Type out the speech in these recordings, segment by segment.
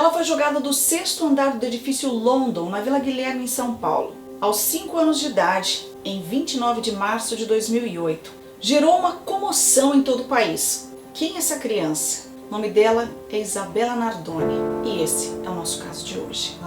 Ela foi jogada do 6º andar do edifício London, na Vila Guilherme, em São Paulo, aos 5 anos de idade, em 29 de março de 2008. Gerou uma comoção em todo o país. Quem é essa criança? O nome dela é Isabella Nardoni e esse é o nosso caso de hoje.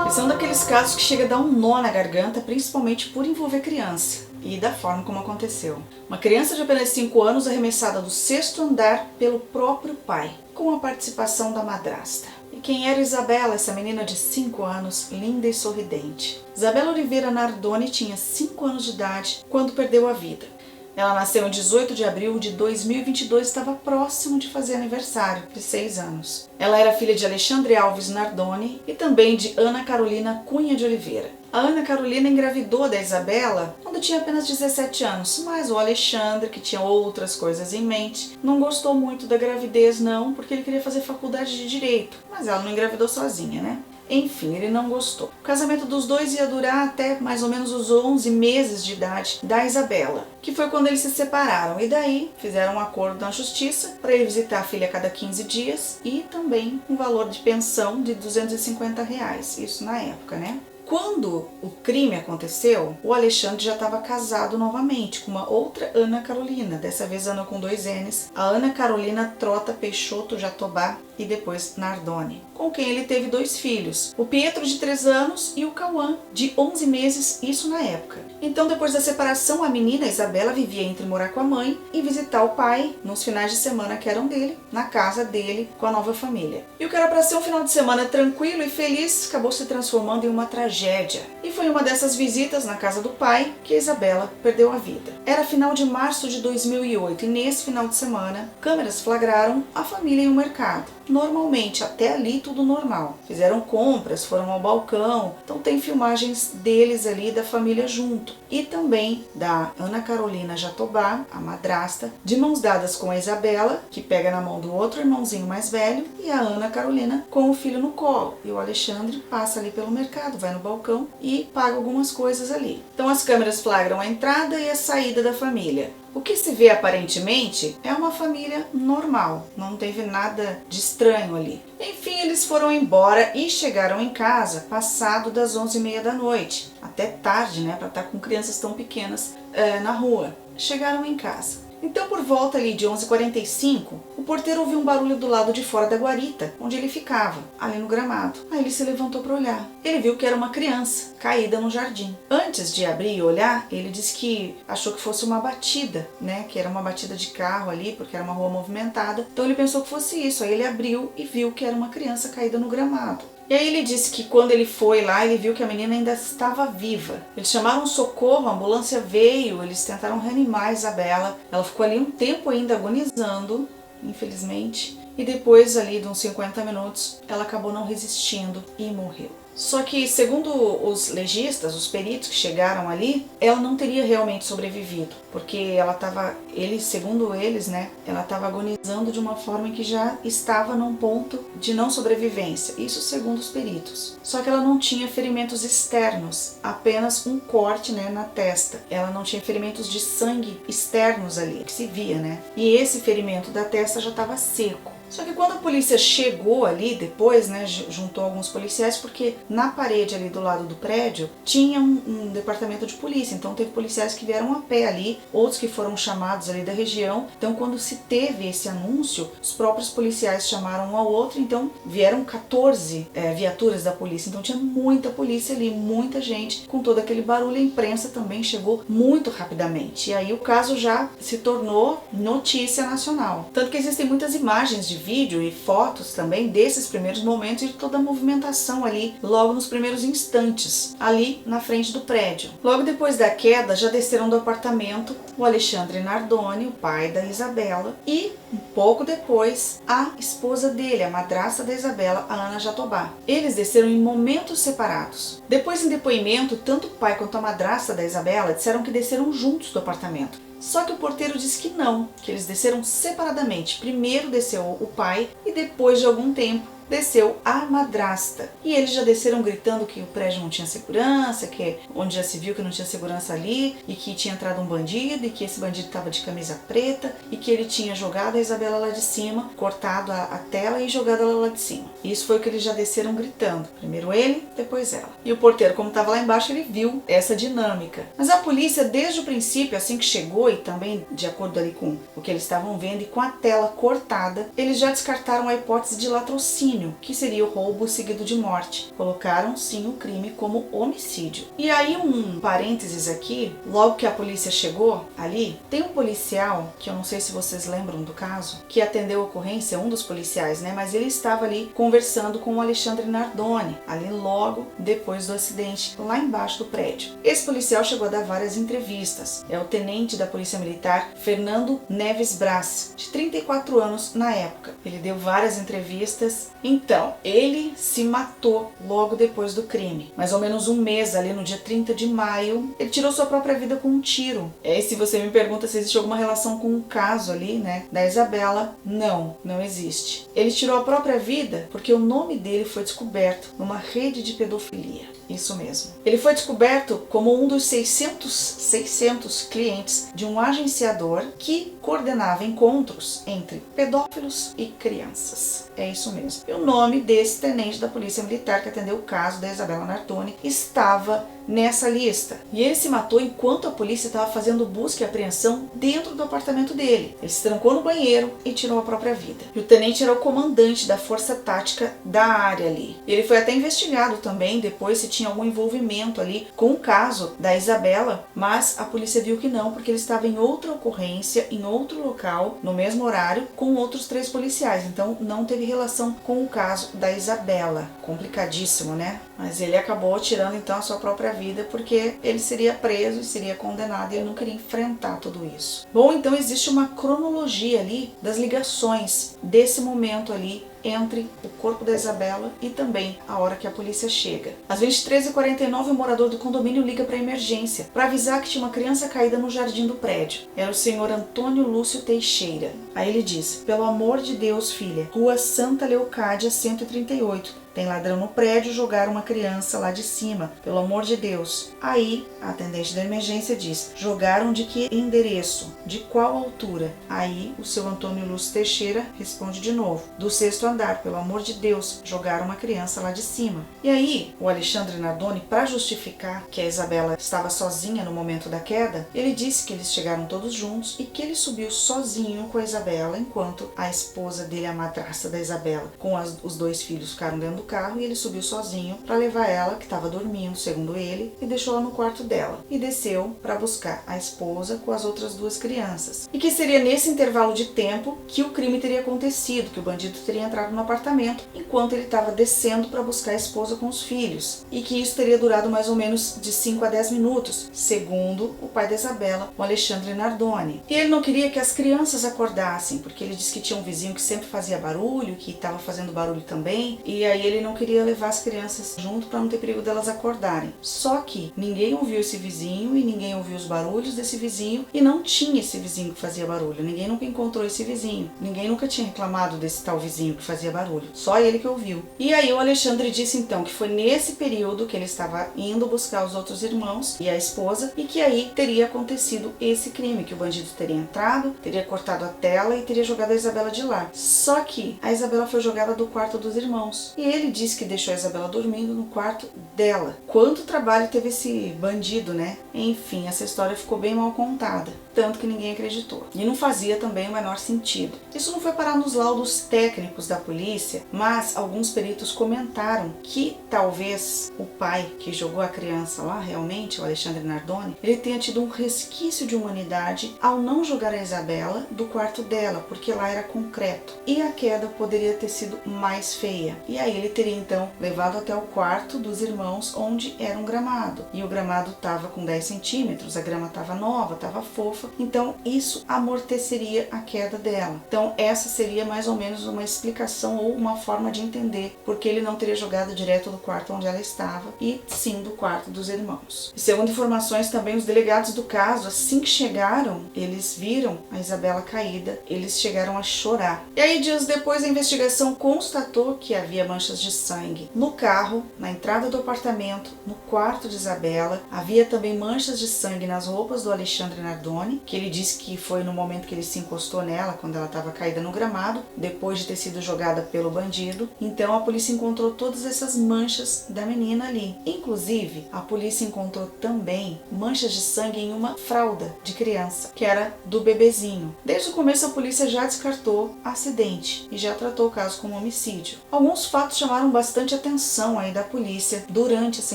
Esse é um daqueles casos que chega a dar um nó na garganta, principalmente por envolver criança e da forma como aconteceu. Uma criança de apenas 5 anos arremessada do 6º andar pelo próprio pai, com a participação da madrasta. E quem era Isabella, essa menina de 5 anos, linda e sorridente? Isabella Oliveira Nardoni tinha 5 anos de idade quando perdeu a vida. Ela nasceu em 18 de abril de 2022 e estava próximo de fazer aniversário, de 6 anos. Ela era filha de Alexandre Alves Nardoni e também de Ana Carolina Cunha de Oliveira. A Ana Carolina engravidou da Isabella quando tinha apenas 17 anos, mas o Alexandre, que tinha outras coisas em mente, não gostou muito da gravidez não, porque ele queria fazer faculdade de Direito, mas ela não engravidou sozinha, né? Enfim, ele não gostou. O casamento dos dois ia durar até mais ou menos os 11 meses de idade da Isabella, que foi quando eles se separaram. E daí fizeram um acordo na justiça para ele visitar a filha a cada 15 dias e também um valor de pensão de R$250, isso na época, né? Quando o crime aconteceu, o Alexandre já estava casado novamente com uma outra Ana Carolina, dessa vez Ana com 2 N's, a Ana Carolina Trota Peixoto Jatobá e depois Nardoni, com quem ele teve 2 filhos, o Pietro de 3 anos e o Cauã de 11 meses, isso na época. Então, depois da separação, a menina Isabella vivia entre morar com a mãe e visitar o pai nos finais de semana que eram dele, na casa dele com a nova família. E o que era para ser um final de semana tranquilo e feliz acabou se transformando em uma tragédia. E foi uma dessas visitas na casa do pai que a Isabella perdeu a vida. Era final de março de 2008 e nesse final de semana, câmeras flagraram a família em um mercado. Normalmente, até ali tudo normal. Fizeram compras, foram ao balcão, então tem filmagens deles ali, da família junto. E também da Ana Carolina Jatobá, a madrasta, de mãos dadas com a Isabella, que pega na mão do outro irmãozinho mais velho, e a Ana Carolina com o filho no colo. E o Alexandre passa ali pelo mercado, vai no balcão e paga algumas coisas ali. Então as câmeras flagram a entrada e a saída da família. O que se vê aparentemente é uma família normal, não teve nada de estranho ali. Enfim, eles foram embora e chegaram em casa passado das 11h30 da noite. Até tarde, né, para estar com crianças tão pequenas na rua. Chegaram em casa. Então, por volta ali de 11h45, o porteiro ouviu um barulho do lado de fora da guarita, onde ele ficava, ali no gramado. Aí ele se levantou para olhar. Ele viu que era uma criança, caída no jardim. Antes de abrir e olhar, ele disse que achou que fosse uma batida, né? Que era uma batida de carro ali, porque era uma rua movimentada. Então ele pensou que fosse isso. Aí ele abriu e viu que era uma criança caída no gramado. E aí ele disse que quando ele foi lá, ele viu que a menina ainda estava viva. Eles chamaram um socorro, a ambulância veio, eles tentaram reanimar a Isabella. Ela ficou ali um tempo ainda agonizando, infelizmente. E depois ali de uns 50 minutos, ela acabou não resistindo e morreu. Só que, segundo os legistas, os peritos que chegaram ali, ela não teria realmente sobrevivido, porque ela estava, segundo eles, né, ela estava agonizando de uma forma em que já estava num ponto de não sobrevivência, isso segundo os peritos. Só que ela não tinha ferimentos externos, apenas um corte, né, na testa. Ela não tinha ferimentos de sangue externos ali, que se via, né, e esse ferimento da testa já estava seco. Só que quando a polícia chegou ali depois, né, juntou alguns policiais, porque na parede ali do lado do prédio tinha um departamento de polícia, então teve policiais que vieram a pé ali, outros que foram chamados ali da região. Então quando se teve esse anúncio, os próprios policiais chamaram um ao outro, então vieram 14 viaturas da polícia, então tinha muita polícia ali, muita gente, com todo aquele barulho. A imprensa também chegou muito rapidamente, e aí o caso já se tornou notícia nacional. Tanto que existem muitas imagens de vídeo e fotos também desses primeiros momentos e de toda a movimentação ali, logo nos primeiros instantes, ali na frente do prédio. Logo depois da queda, já desceram do apartamento o Alexandre Nardoni, o pai da Isabella, e um pouco depois a esposa dele, a madrasta da Isabella, a Ana Jatobá. Eles desceram em momentos separados. Depois, em depoimento, tanto o pai quanto a madrasta da Isabella disseram que desceram juntos do apartamento. Só que o porteiro disse que não, que eles desceram separadamente. Primeiro desceu o pai e depois de algum tempo desceu a madrasta. E eles já desceram gritando que o prédio não tinha segurança, que onde já se viu que não tinha segurança ali, e que tinha entrado um bandido, e que esse bandido estava de camisa preta, e que ele tinha jogado a Isabela lá de cima, cortado a tela e jogado ela lá de cima. Isso foi o que eles já desceram gritando. Primeiro ele, depois ela. E o porteiro, como estava lá embaixo, ele viu essa dinâmica. Mas a polícia, desde o princípio, assim que chegou, e também de acordo ali com o que eles estavam vendo, e com a tela cortada, eles já descartaram a hipótese de latrocínio, que seria o roubo seguido de morte. Colocaram, sim, o crime como homicídio. E aí um parênteses aqui, logo que a polícia chegou ali, tem um policial, que eu não sei se vocês lembram do caso, que atendeu a ocorrência, um dos policiais, né? Mas ele estava ali conversando com o Alexandre Nardoni, ali logo depois do acidente, lá embaixo do prédio. Esse policial chegou a dar várias entrevistas. É o tenente da Polícia Militar, Fernando Neves Braz, de 34 anos na época. Ele deu várias entrevistas. Então, ele se matou logo depois do crime. Mais ou menos um mês, ali no dia 30 de maio, ele tirou sua própria vida com um tiro. E se você me pergunta se existe alguma relação com o caso ali, né, da Isabela, não existe. Ele tirou a própria vida porque o nome dele foi descoberto numa rede de pedofilia. Isso mesmo. Ele foi descoberto como um dos 600 clientes de um agenciador que coordenava encontros entre pedófilos e crianças. É isso mesmo. E o nome desse tenente da Polícia Militar que atendeu o caso da Isabela Nardoni estava nessa lista. E ele se matou enquanto a polícia estava fazendo busca e apreensão dentro do apartamento dele. Ele se trancou no banheiro e tirou a própria vida. E o tenente era o comandante da força tática da área ali. Ele foi até investigado também depois se tinha algum envolvimento ali com o caso da Isabela, mas a polícia viu que não, porque ele estava em outra ocorrência, em outro local, no mesmo horário, com outros 3 policiais. Então não teve relação com o caso da Isabela. Complicadíssimo, né? Mas ele acabou tirando então a sua própria vida porque ele seria preso e seria condenado e ele não queria enfrentar tudo isso. Bom, então existe uma cronologia ali das ligações desse momento ali entre o corpo da Isabela e também a hora que a polícia chega. Às 23h49, o morador do condomínio liga para a emergência para avisar que tinha uma criança caída no jardim do prédio. Era o senhor Antônio Lúcio Teixeira. Aí ele diz: pelo amor de Deus, filha, Rua Santa Leocádia 138. Tem ladrão no prédio, jogaram uma criança lá de cima. Pelo amor de Deus. Aí, a atendente da emergência diz: jogaram de que endereço? De qual altura? Aí, o seu Antônio Lúcio Teixeira responde de novo: do 6º andar, pelo amor de Deus, jogaram uma criança lá de cima. E aí, o Alexandre Nardoni, para justificar que a Isabela estava sozinha no momento da queda, ele disse que eles chegaram todos juntos e que ele subiu sozinho com a Isabela, enquanto a esposa dele, a madrasta da Isabela, com os 2 filhos ficaram dentro do carro, e ele subiu sozinho para levar ela, que estava dormindo, segundo ele, e deixou ela no quarto dela. E desceu para buscar a esposa com as outras 2 crianças. E que seria nesse intervalo de tempo que o crime teria acontecido, que o bandido teria entrado no apartamento enquanto ele estava descendo para buscar a esposa com os filhos. E que isso teria durado mais ou menos de 5 a 10 minutos, segundo o pai da Isabela, o Alexandre Nardoni. E ele não queria que as crianças acordassem, porque ele disse que tinha um vizinho que sempre fazia barulho, que estava fazendo barulho também, e aí ele não queria levar as crianças junto para não ter perigo delas acordarem. Só que ninguém ouviu esse vizinho e ninguém ouviu os barulhos desse vizinho, e não tinha esse vizinho que fazia barulho. Ninguém nunca encontrou esse vizinho. Ninguém nunca tinha reclamado desse tal vizinho que fazia barulho. Só ele que ouviu. E aí o Alexandre disse então que foi nesse período que ele estava indo buscar os outros irmãos e a esposa, e que aí teria acontecido esse crime, que o bandido teria entrado, teria cortado a tela e teria jogado a Isabela de lá. Só que a Isabela foi jogada do quarto dos irmãos. E ele disse que deixou a Isabela dormindo no quarto dela. Quanto trabalho teve esse bandido, né? Enfim, essa história ficou bem mal contada, tanto que ninguém acreditou. E não fazia também o menor sentido. Isso não foi parar nos laudos técnicos da polícia, mas alguns peritos comentaram que talvez o pai que jogou a criança lá, realmente, o Alexandre Nardoni, ele tenha tido um resquício de humanidade ao não jogar a Isabela do quarto dela, porque lá era concreto. E a queda poderia ter sido mais feia. E aí ele teria então levado até o quarto dos irmãos, onde era um gramado. E o gramado estava com 10 centímetros, a grama estava nova, estava fofa, tarefa, então isso amorteceria a queda dela. Então essa seria mais ou menos uma explicação ou uma forma de entender porque ele não teria jogado direto do quarto onde ela estava e sim do quarto dos irmãos. E segundo informações também, os delegados do caso, assim que chegaram, eles viram a Isabela caída, eles chegaram a chorar. E aí dias depois a investigação constatou que havia manchas de sangue no carro, na entrada do apartamento, no quarto de Isabela. Havia também manchas de sangue nas roupas do Alexandre Nardoni, que ele disse que foi no momento que ele se encostou nela, quando ela estava caída no gramado, depois de ter sido jogada pelo bandido. Então a polícia encontrou todas essas manchas da menina ali. Inclusive, a polícia encontrou também manchas de sangue em uma fralda de criança, que era do bebezinho. Desde o começo a polícia já descartou acidente e já tratou o caso como homicídio. Alguns fatos chamaram bastante atenção aí da polícia durante essa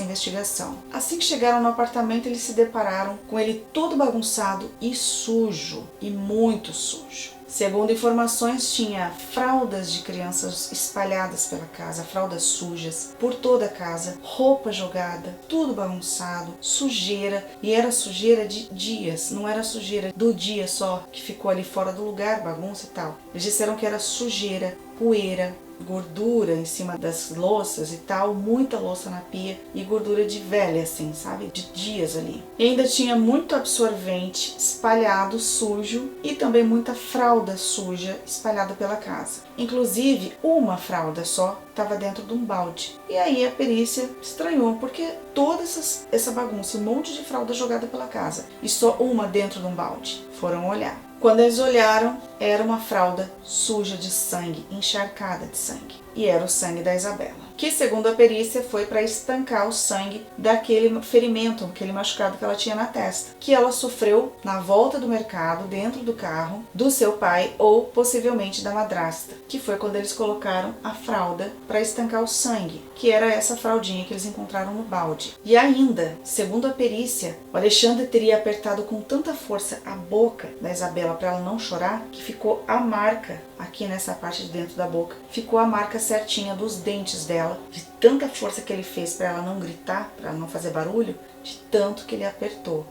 investigação. Assim que chegaram no apartamento, eles se depararam com ele todo bagunçado e sujo, e muito sujo. Segundo informações, tinha fraldas de crianças espalhadas pela casa, fraldas sujas por toda a casa, roupa jogada, tudo bagunçado, sujeira, e era sujeira de dias, não era sujeira do dia só, que ficou ali fora do lugar, bagunça e tal. Eles disseram que era sujeira, poeira, gordura em cima das louças e tal, muita louça na pia e gordura de velha assim, sabe? De dias ali. E ainda tinha muito absorvente espalhado, sujo, e também muita fralda suja espalhada pela casa. Inclusive, uma fralda só estava dentro de um balde. E aí a perícia estranhou, porque toda essa bagunça, um monte de fralda jogada pela casa e só uma dentro de um balde. Foram olhar. Quando eles olharam, era uma fralda suja de sangue, encharcada de sangue. E era o sangue da Isabela, que segundo a perícia foi para estancar o sangue daquele ferimento, aquele machucado que ela tinha na testa, que ela sofreu na volta do mercado, dentro do carro do seu pai ou possivelmente da madrasta, que foi quando eles colocaram a fralda para estancar o sangue, que era essa fraldinha que eles encontraram no balde. E ainda, segundo a perícia, o Alexandre teria apertado com tanta força a boca da Isabela para ela não chorar, que ficou a marca aqui nessa parte de dentro da boca, ficou a marca certinha dos dentes dela, de tanta força que ele fez para ela não gritar, para ela não fazer barulho, de tanto que ele apertou.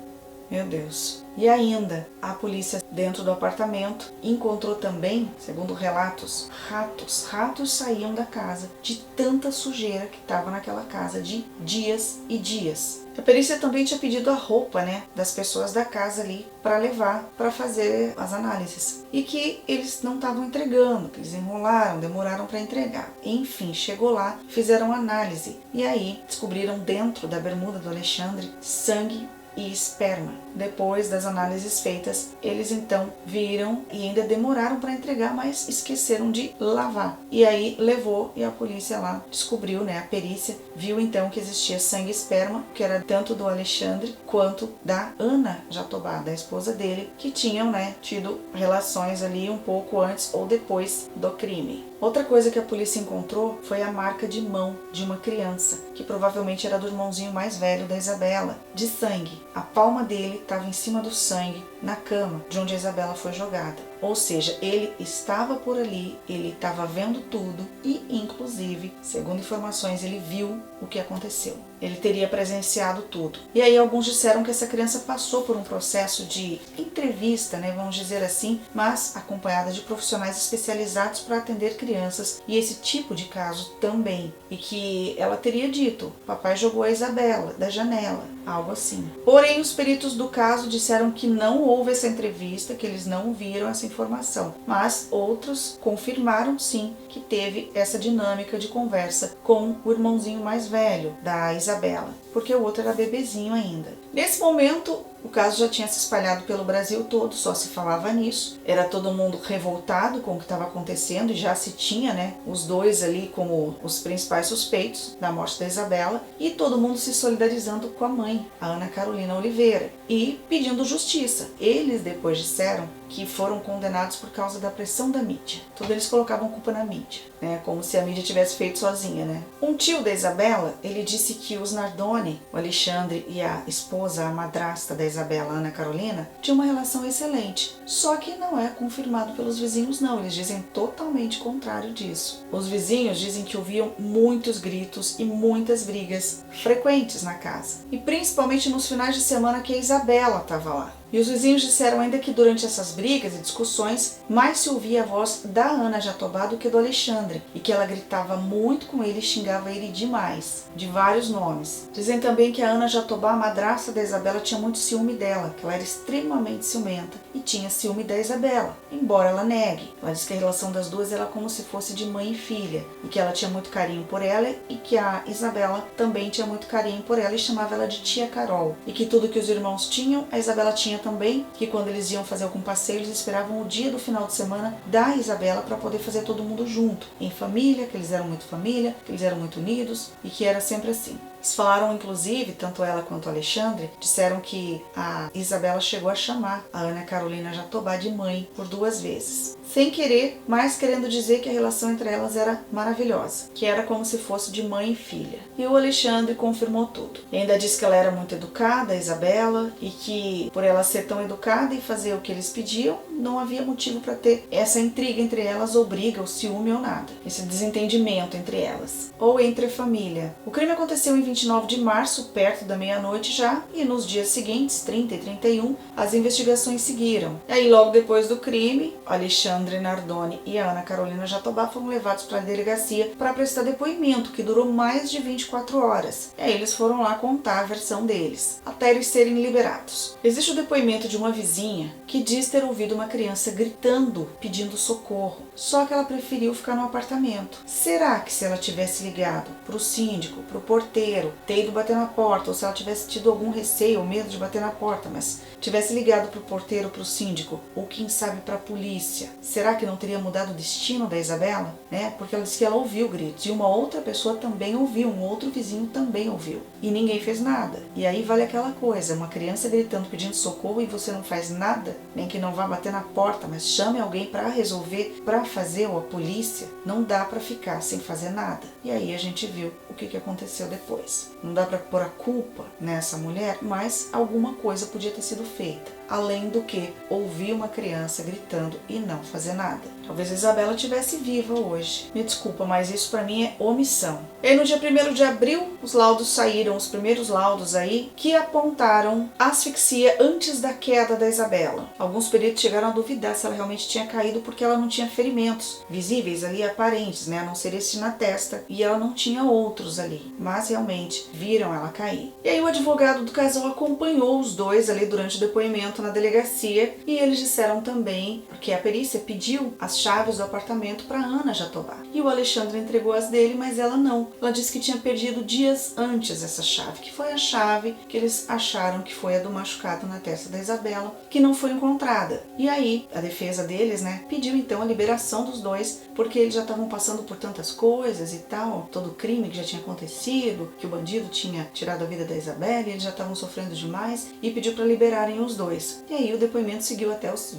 Meu Deus. E ainda, a polícia dentro do apartamento encontrou também, segundo relatos, ratos. Ratos saíam da casa de tanta sujeira que estava naquela casa de dias e dias. A perícia também tinha pedido a roupa, das pessoas da casa ali para levar para fazer as análises. E que eles não estavam entregando, que eles enrolaram, demoraram para entregar. Enfim, chegou lá, fizeram análise. E aí descobriram dentro da bermuda do Alexandre sangue e esperma. Depois das análises feitas, eles então viram e ainda demoraram para entregar, mas esqueceram de lavar. E aí levou e a polícia lá descobriu, a perícia viu então que existia sangue e esperma, que era tanto do Alexandre quanto da Ana Jatobá, da esposa dele, que tinham, tido relações ali um pouco antes ou depois do crime. Outra coisa que a polícia encontrou foi a marca de mão de uma criança, que provavelmente era do irmãozinho mais velho da Isabela, de sangue. A palma dele estava em cima do sangue, na cama de onde a Isabela foi jogada. Ou seja, ele estava por ali, ele estava vendo tudo e, inclusive, segundo informações, ele viu o que aconteceu. Ele teria presenciado tudo. E aí alguns disseram que essa criança passou por um processo de entrevista, vamos dizer assim, mas acompanhada de profissionais especializados para atender crianças e esse tipo de caso também. E que ela teria dito, papai jogou a Isabela da janela, algo assim. Porém, os peritos do caso disseram que não houve essa entrevista, que eles não viram essa informação. Mas outros confirmaram sim que teve essa dinâmica de conversa com o irmãozinho mais velho da Isabela, porque o outro era bebezinho ainda. Nesse momento, o caso já tinha se espalhado pelo Brasil todo, só se falava nisso. Era todo mundo revoltado com o que estava acontecendo e já se tinha, os dois ali como os principais suspeitos da morte da Isabela e todo mundo se solidarizando com a mãe, a Ana Carolina Oliveira, e pedindo justiça. Eles depois disseram que foram condenados por causa da pressão da mídia. Todos eles colocavam culpa na mídia, como se a mídia tivesse feito sozinha, Um tio da Isabela, ele disse que os Nardoni, o Alexandre e a esposa, a madrasta da Isabela, Ana Carolina, tinham uma relação excelente. Só que não é confirmado pelos vizinhos, não. Eles dizem totalmente contrário disso. Os vizinhos dizem que ouviam muitos gritos e muitas brigas frequentes na casa. E principalmente nos finais de semana que a Isabela estava lá. E os vizinhos disseram ainda que durante essas brigas e discussões, mais se ouvia a voz da Ana Jatobá do que do Alexandre, e que ela gritava muito com ele e xingava ele demais, de vários nomes. Dizem também que a Ana Jatobá, a madrasta da Isabela, tinha muito ciúme dela, que ela era extremamente ciumenta e tinha ciúme da Isabela, embora ela negue. Ela diz que a relação das duas era como se fosse de mãe e filha, e que ela tinha muito carinho por ela e que a Isabela também tinha muito carinho por ela e chamava ela de tia Carol. E que tudo que os irmãos tinham, a Isabela tinha também, que quando eles iam fazer algum passeio, eles esperavam o dia do final de semana da Isabela para poder fazer todo mundo junto, em família, que eles eram muito família, que eles eram muito unidos e que era sempre assim. Eles falaram, inclusive, tanto ela quanto o Alexandre, disseram que a Isabela chegou a chamar a Ana Carolina Jatobá de mãe por 2 vezes. Sem querer, mas querendo dizer que a relação entre elas era maravilhosa, que era como se fosse de mãe e filha. E o Alexandre confirmou tudo. E ainda disse que ela era muito educada, a Isabela, e que por ela ser tão educada e fazer o que eles pediam, não havia motivo para ter essa intriga entre elas, ou briga, ou ciúme, ou nada. Esse desentendimento entre elas, ou entre a família. O crime aconteceu em 29 de março, perto da meia-noite já, e nos dias seguintes, 30 e 31, as investigações seguiram. E aí, logo depois do crime, Alexandre Nardoni e a Ana Carolina Jatobá foram levados para a delegacia para prestar depoimento, que durou mais de 24 horas. E aí eles foram lá contar a versão deles, até eles serem liberados. Existe o depoimento de uma vizinha que diz ter ouvido uma criança gritando, pedindo socorro, só que ela preferiu ficar no apartamento. Será que se ela tivesse ligado para o síndico, para o porteiro, ter ido bater na porta, ou se ela tivesse tido algum receio ou medo de bater na porta, mas tivesse ligado para o porteiro, para o síndico, ou quem sabe para a polícia, será que não teria mudado o destino da Isabela? Porque ela disse que ela ouviu gritos, e uma outra pessoa também ouviu, um outro vizinho também ouviu, e ninguém fez nada. E aí vale aquela coisa, uma criança gritando, pedindo socorro, e você não faz nada, nem que não vá bater na porta, mas chame alguém para resolver, para fazer, ou a polícia. Não dá para ficar sem fazer nada. E aí a gente viu o que aconteceu depois. Não dá para pôr a culpa nessa mulher, mas alguma coisa podia ter sido feita, além do que ouvir uma criança gritando e não fazer nada. Talvez a Isabela estivesse viva hoje. Me desculpa, mas isso para mim é omissão. E aí, no dia 1º de abril, os laudos saíram, os primeiros laudos aí, que apontaram asfixia antes da queda da Isabela. Alguns peritos chegaram a duvidar se ela realmente tinha caído, porque ela não tinha ferimentos visíveis ali, aparentes, a não ser esse na testa, e ela não tinha outros ali, mas realmente viram ela cair. E aí o advogado do casal acompanhou os dois ali durante o depoimento na delegacia, e eles disseram também, porque a perícia pediu as chaves do apartamento para Ana Jatobá, e o Alexandre entregou as dele, mas ela não. Ela disse que tinha perdido dias antes essa chave, que foi a chave que eles acharam que foi a do machucado na testa da Isabela, que não foi encontrada. E aí a defesa deles, pediu então a liberação dos dois, porque eles já estavam passando por tantas coisas e tal, todo o crime que já tinha acontecido, que o bandido tinha tirado a vida da Isabela, e eles já estavam sofrendo demais, e pediu para liberarem os dois. E aí o depoimento seguiu até os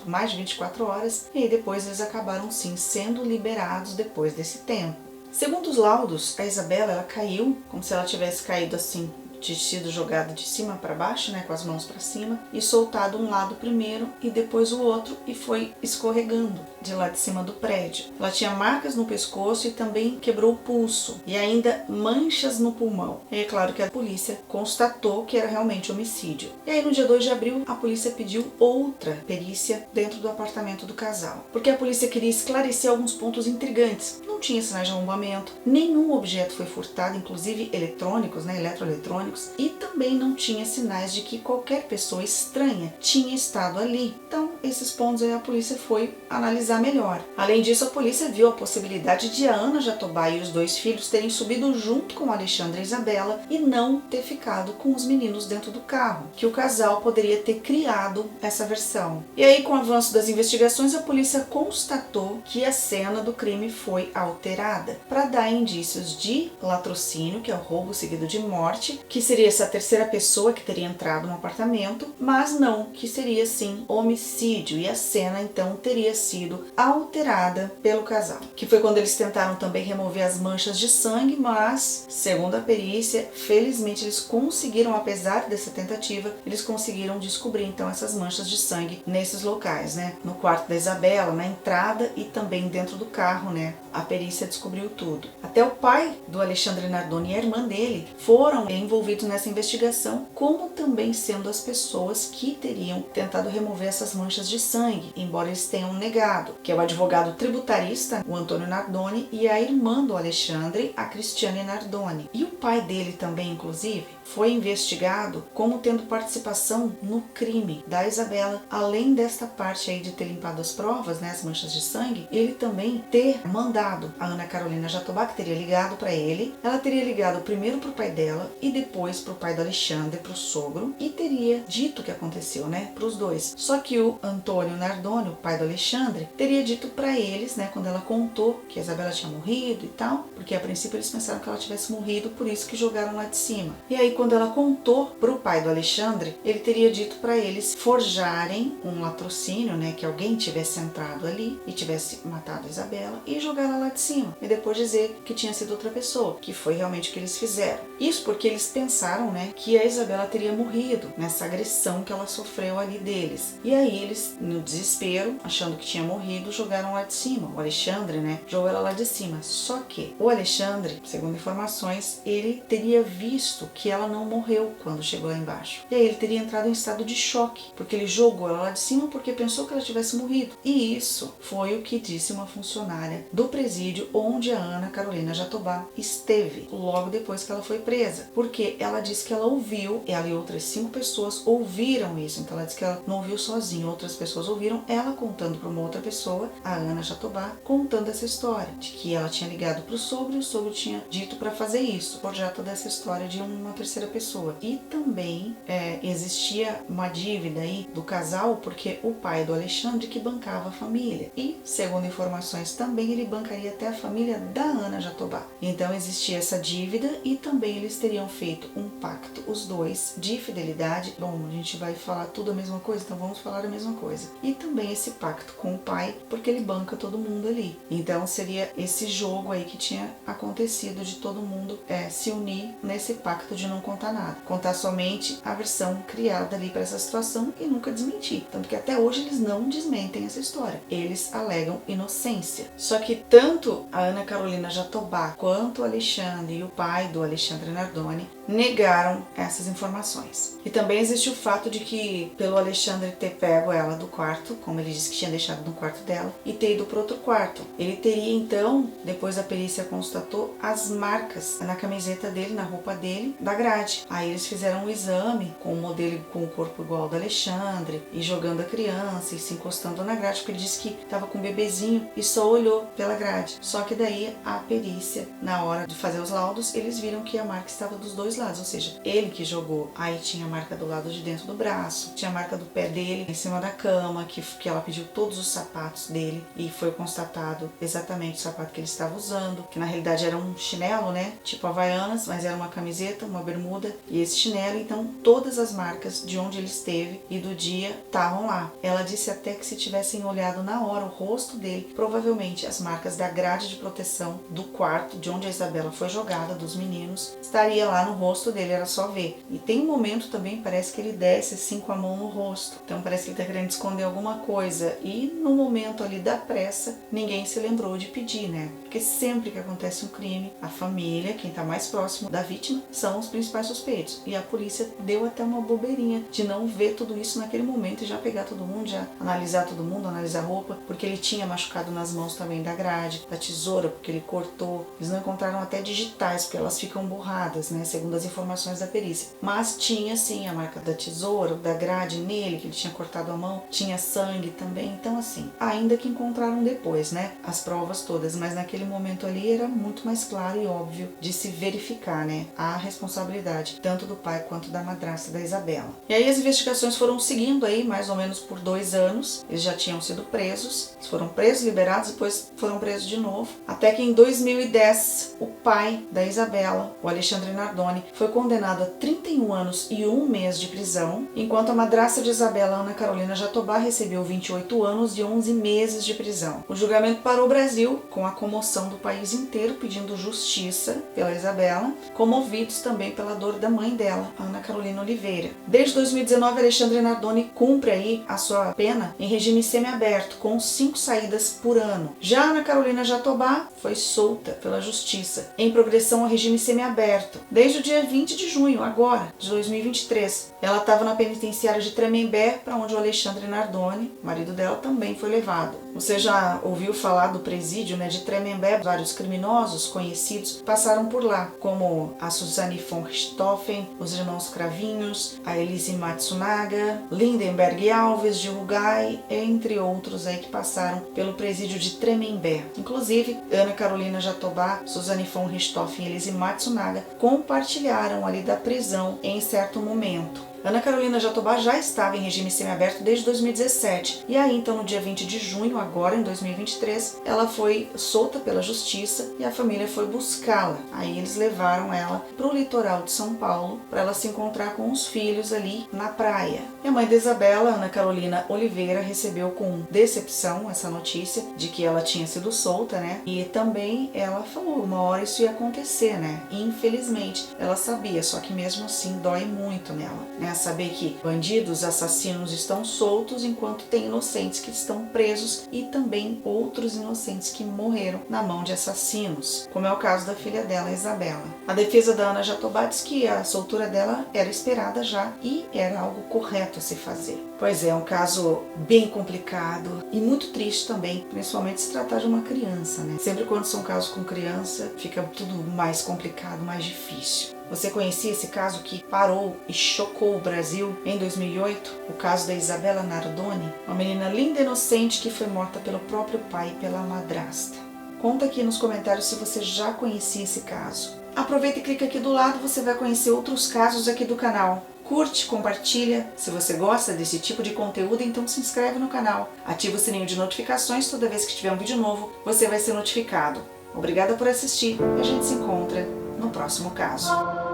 mais de 24 horas, e aí depois eles acabaram sim sendo liberados depois desse tempo. Segundo os laudos, a Isabela ela caiu como se ela tivesse caído assim, de sido jogada de cima para baixo, com as mãos para cima, e soltado um lado primeiro e depois o outro, e foi escorregando de lá de cima do prédio. Ela tinha marcas no pescoço e também quebrou o pulso, e ainda manchas no pulmão. E é claro que a polícia constatou que era realmente homicídio. E aí no dia 2 de abril, a polícia pediu outra perícia dentro do apartamento do casal, porque a polícia queria esclarecer alguns pontos intrigantes. Não tinha sinais de arrombamento, nenhum objeto foi furtado, inclusive eletrônicos, eletroeletrônicos, e também não tinha sinais de que qualquer pessoa estranha tinha estado ali. Então, esses pontos aí a polícia foi analisar melhor. Além disso, a polícia viu a possibilidade de a Ana Jatobá e os 2 filhos terem subido junto com Alexandre e Isabela e não ter ficado com os meninos dentro do carro, que o casal poderia ter criado essa versão. E aí, com o avanço das investigações, a polícia constatou que a cena do crime foi alterada para dar indícios de latrocínio, que é o roubo seguido de morte, que seria essa terceira pessoa que teria entrado no apartamento, mas não, que seria sim homicídio. presídio e a cena então teria sido alterada pelo casal, que foi quando eles tentaram também remover as manchas de sangue, mas, segundo a perícia, felizmente eles conseguiram, apesar dessa tentativa, eles conseguiram descobrir então essas manchas de sangue nesses locais, né? No quarto da Isabela, na entrada e também dentro do carro, né? A perícia descobriu tudo. Até o pai do Alexandre Nardoni e a irmã dele foram envolvidos nessa investigação, como também sendo as pessoas que teriam tentado remover essas manchas de sangue, embora eles tenham negado, que é o advogado tributarista, o Antônio Nardoni, e a irmã do Alexandre, a Cristiane Nardoni. E o pai dele também, inclusive, foi investigado como tendo participação no crime da Isabela. Além desta parte aí de ter limpado as provas, né, as manchas de sangue, ele também ter mandado a Ana Carolina Jatobá, que teria ligado para ele. Ela teria ligado primeiro para o pai dela e depois para o pai do Alexandre, para o sogro, e teria dito o que aconteceu, né, para os dois. Só que o Antônio Nardoni, o pai do Alexandre, teria dito para eles, né, quando ela contou que a Isabela tinha morrido e tal, porque a princípio eles pensaram que ela tivesse morrido, por isso que jogaram lá de cima. E aí quando ela contou para o pai do Alexandre, ele teria dito para eles forjarem um latrocínio, né, que alguém tivesse entrado ali e tivesse matado a Isabela e jogar ela lá de cima, e depois dizer que tinha sido outra pessoa, que foi realmente o que eles fizeram. Isso porque eles pensaram, né, que a Isabela teria morrido nessa agressão que ela sofreu ali deles. E aí eles, no desespero, achando que tinha morrido, jogaram lá de cima. O Alexandre, né, jogou ela lá de cima. Só que o Alexandre, segundo informações, ele teria visto que ela não morreu quando chegou lá embaixo. E aí ele teria entrado em estado de choque, porque ele jogou ela lá de cima porque pensou que ela tivesse morrido. E isso foi o que disse uma funcionária do presídio onde a Ana Carolina Jatobá esteve, logo depois que ela foi presa. Porque ela disse que ela ouviu, ela e outras 5 pessoas ouviram isso. Então ela disse que ela não ouviu sozinha, outras pessoas ouviram ela contando para uma outra pessoa, a Ana Jatobá, contando essa história, de que ela tinha ligado para o sogro e o sogro tinha dito para fazer isso, por já toda essa história de uma terceira pessoa. E também existia uma dívida aí do casal, porque o pai do Alexandre que bancava a família. E, segundo informações, também ele bancaria até a família da Ana Jatobá. Então existia essa dívida e também eles teriam feito um pacto, os dois, de fidelidade. Bom, a gente vai falar tudo a mesma coisa, então vamos falar a mesma coisa. E também esse pacto com o pai, porque ele banca todo mundo ali. Então seria esse jogo aí que tinha acontecido de todo mundo se unir nesse pacto de não contar nada. Contar somente a versão criada ali para essa situação e nunca desmentir. Tanto que até hoje eles não desmentem essa história. Eles alegam inocência. Só que tanto a Ana Carolina Jatobá quanto o Alexandre e o pai do Alexandre Nardoni negaram essas informações. E também existe o fato de que, pelo Alexandre ter pego ela do quarto, como ele disse que tinha deixado no quarto dela, e ter ido para outro quarto, ele teria então, depois a perícia constatou, as marcas na camiseta dele, na roupa dele, da grade. Aí eles fizeram um exame com o modelo com o corpo igual ao do Alexandre, e jogando a criança e se encostando na grade, porque ele disse que estava com um bebezinho e só olhou pela grade. Só que daí a perícia, na hora de fazer os laudos, eles viram que a marca estava dos dois lados, ou seja, ele que jogou, aí tinha a marca do lado de dentro do braço, tinha a marca do pé dele em cima da cama, que ela pediu todos os sapatos dele e foi constatado exatamente o sapato que ele estava usando, que na realidade era um chinelo, né, tipo Havaianas, mas era uma camiseta, uma bermuda e esse chinelo. Então todas as marcas de onde ele esteve e do dia estavam lá. Ela disse até que se tivessem olhado na hora o rosto dele, provavelmente as marcas da grade de proteção do quarto de onde a Isabela foi jogada, dos meninos, estaria lá no rosto dele, era só ver. E tem um momento também, parece que ele desce assim com a mão no rosto, então parece que ele tá querendo esconder alguma coisa, e no momento ali da pressa, ninguém se lembrou de pedir, né? Porque sempre que acontece um crime, a família, quem tá mais próximo da vítima, são os principais suspeitos, e a polícia deu até uma bobeirinha de não ver tudo isso naquele momento e já pegar todo mundo, já analisar todo mundo, analisar a roupa, porque ele tinha machucado nas mãos também da grade, da tesoura, porque ele cortou. Eles não encontraram até digitais, porque elas ficam borradas, né, segundo as informações da perícia. Mas tinha sim a marca da tesoura, da grade nele, que ele tinha cortado a mão, tinha sangue também. Então assim, ainda que encontraram depois, né, as provas todas, mas naquele momento ali era muito mais claro e óbvio de se verificar, né, a responsabilidade tanto do pai quanto da madrasta da Isabela. E aí as investigações foram seguindo aí mais ou menos por 2 anos. Eles já tinham sido presos, eles foram presos, liberados, depois foram presos de novo, até que em 2010 o pai da Isabela, o Alexandre Nardoni, foi condenado a 31 anos e 1 mês de prisão, enquanto a madrasta de Isabela, Ana Carolina Jatobá, recebeu 28 anos e 11 meses de prisão. O julgamento parou o Brasil, com a comoção do país inteiro pedindo justiça pela Isabela, comovidos também pela dor da mãe dela, Ana Carolina Oliveira. Desde 2019, Alexandre Nardoni cumpre aí a sua pena em regime semiaberto, com 5 saídas por ano. Já Ana Carolina Jatobá foi solta pela justiça, em progressão ao regime semiaberto, desde o dia 20 de junho, agora, de 2023. Ela estava na penitenciária de Tremembé, para onde o Alexandre Nardoni, marido dela, também foi levado. Você já ouviu falar do presídio, de Tremembé? Vários criminosos conhecidos passaram por lá, como a Suzane von Richthofen, os irmãos Cravinhos, a Elise Matsunaga, Lindenberg Alves de Rugai, entre outros aí que passaram pelo presídio de Tremembé. Inclusive, Ana Carolina Jatobá, Suzane von Richthofen e Elise Matsunaga compartilharam ali da prisão em certo momento. Ana Carolina Jatobá já estava em regime semiaberto desde 2017 e aí então no dia 20 de junho, agora em 2023, ela foi solta pela justiça e a família foi buscá-la. Aí eles levaram ela para o litoral de São Paulo para ela se encontrar com os filhos ali na praia. E a mãe de Isabela, Ana Carolina Oliveira, recebeu com decepção essa notícia de que ela tinha sido solta, E também ela falou, uma hora isso ia acontecer, Infelizmente, ela sabia, só que mesmo assim dói muito nela, Saber que bandidos, assassinos estão soltos enquanto tem inocentes que estão presos e também outros inocentes que morreram na mão de assassinos, como é o caso da filha dela, Isabela. A defesa da Ana Jatobá diz que a soltura dela era esperada já e era algo correto a se fazer. Pois é um caso bem complicado e muito triste também, principalmente se tratar de uma criança, Sempre quando são casos com criança, fica tudo mais complicado, mais difícil. Você conhecia esse caso que parou e chocou o Brasil em 2008? O caso da Isabela Nardoni, uma menina linda e inocente que foi morta pelo próprio pai e pela madrasta. Conta aqui nos comentários se você já conhecia esse caso. Aproveita e clica aqui do lado, você vai conhecer outros casos aqui do canal. Curte, compartilha. Se você gosta desse tipo de conteúdo, então se inscreve no canal. Ativa o sininho de notificações, toda vez que tiver um vídeo novo, você vai ser notificado. Obrigada por assistir e a gente se encontra no próximo caso.